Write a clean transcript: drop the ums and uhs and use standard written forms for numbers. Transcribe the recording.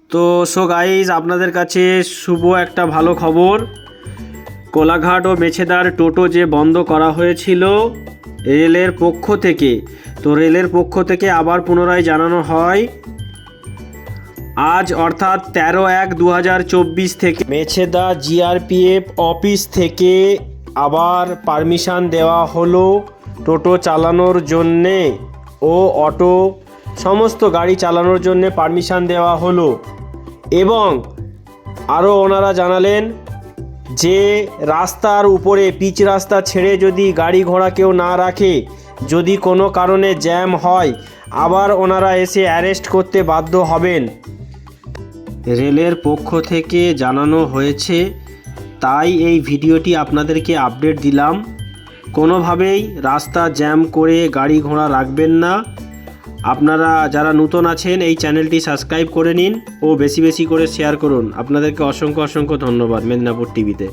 তো গাইজ আপনাদের কাছে শুভ একটা ভালো খবর। কোলাঘাট ও মেছেদার টোটো যে বন্ধ করা হয়েছিল রেলের পক্ষ থেকে, তো রেলের পক্ষ থেকে আবার পুনরায় জানানো হয় আজ অর্থাৎ 13/1/2024 থেকে মেছেদা জিআরপিএফ অফিস থেকে আবার পারমিশন দেওয়া হলো টোটো চালানোর জন্যে ও অটো সমস্ত গাড়ি চালানোর জন্যে পারমিশন দেওয়া হলো। এবং আরও ওনারা জানালেন যে রাস্তার উপরে পিচ রাস্তা ছেড়ে যদি গাড়ি ঘোড়া কেউ না রাখে, যদি কোনো কারণে জ্যাম হয়, আবার ওনারা এসে অ্যারেস্ট করতে বাধ্য হবেন। রেলের পক্ষ থেকে জানানো হয়েছে, তাই এই ভিডিওটি আপনাদেরকে আপডেট দিলাম। কোনোভাবেই রাস্তা জ্যাম করে গাড়ি ঘোড়া রাখবেন না। আপনারা যারা নতুন আছেন এই চ্যানেলটি সাবস্ক্রাইব করে নিন ও বেশি বেশি করে শেয়ার করুন। আপনাদেরকে অসংখ্য ধন্যবাদ মেদিনীপুর টিভিতে।